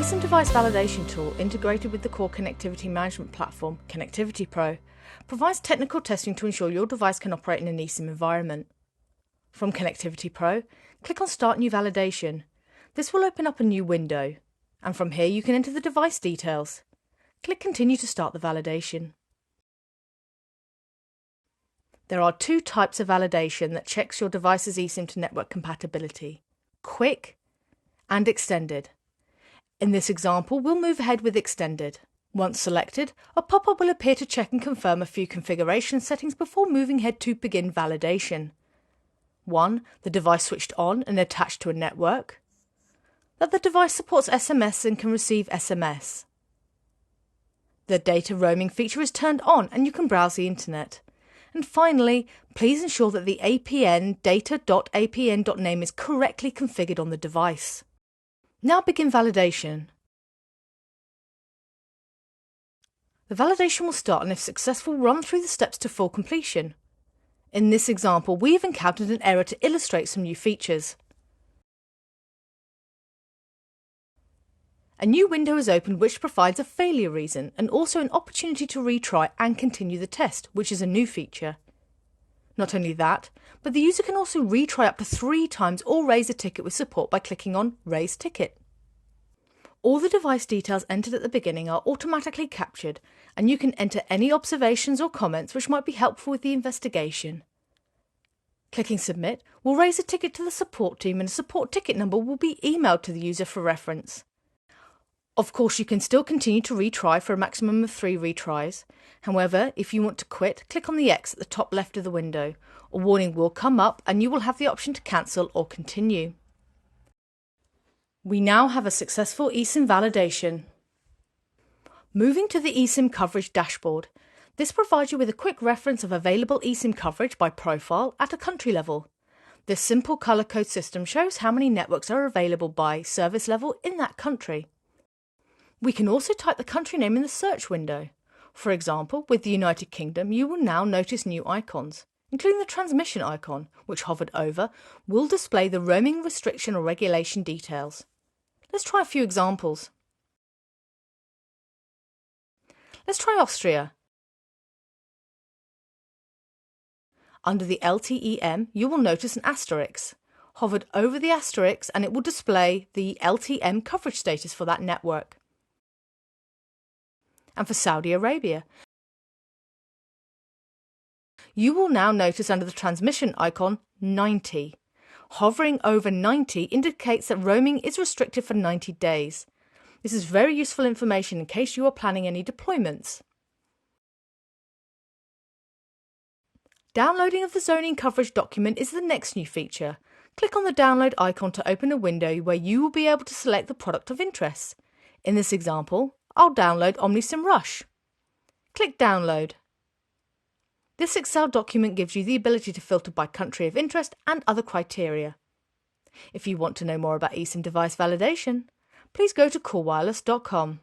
eSIM device validation tool integrated with the core connectivity management platform, Connectivity Pro, provides technical testing to ensure your device can operate in an eSIM environment. From Connectivity Pro, click on Start New Validation. This will open up a new window, and from here you can enter the device details. Click Continue to start the validation. There are two types of validation that checks your device's eSIM to network compatibility: Quick and Extended. In this example, we'll move ahead with Extended. Once selected, a pop-up will appear to check and confirm a few configuration settings before moving ahead to begin validation. 1. The device switched on and attached to a network. That the device supports SMS and can receive SMS. The data roaming feature is turned on and you can browse the internet. And finally, please ensure that the APN data.apn.name is correctly configured on the device. Now begin validation. The validation will start and, if successful, run through the steps to full completion. In this example, we have encountered an error to illustrate some new features. A new window is opened which provides a failure reason and also an opportunity to retry and continue the test, which is a new feature. Not only that, but the user can also retry up to 3 times or raise a ticket with support by clicking on Raise Ticket. All the device details entered at the beginning are automatically captured, and you can enter any observations or comments which might be helpful with the investigation. Clicking Submit will raise a ticket to the support team, and a support ticket number will be emailed to the user for reference. Of course, you can still continue to retry for a maximum of 3 retries. However, if you want to quit, click on the X at the top left of the window. A warning will come up and you will have the option to cancel or continue. We now have a successful eSIM validation. Moving to the eSIM coverage dashboard. This provides you with a quick reference of available eSIM coverage by profile at a country level. This simple colour code system shows how many networks are available by service level in that country. We can also type the country name in the search window. For example, with the United Kingdom, you will now notice new icons, including the transmission icon, which hovered over will display the roaming restriction or regulation details. Let's try a few examples. Let's try Austria. Under the LTEM, you will notice an asterisk. Hovered over the asterisk and it will display the LTM coverage status for that network. And for Saudi Arabia, you will now notice under the transmission icon 90. Hovering over 90 indicates that roaming is restricted for 90 days. This is very useful information in case you are planning any deployments. Downloading of the zoning coverage document is the next new feature. Click on the download icon to open a window where you will be able to select the product of interest. In this example, I'll download OmniSIM Rush. Click Download. This Excel document gives you the ability to filter by country of interest and other criteria. If you want to know more about eSIM device validation, please go to corewireless.com.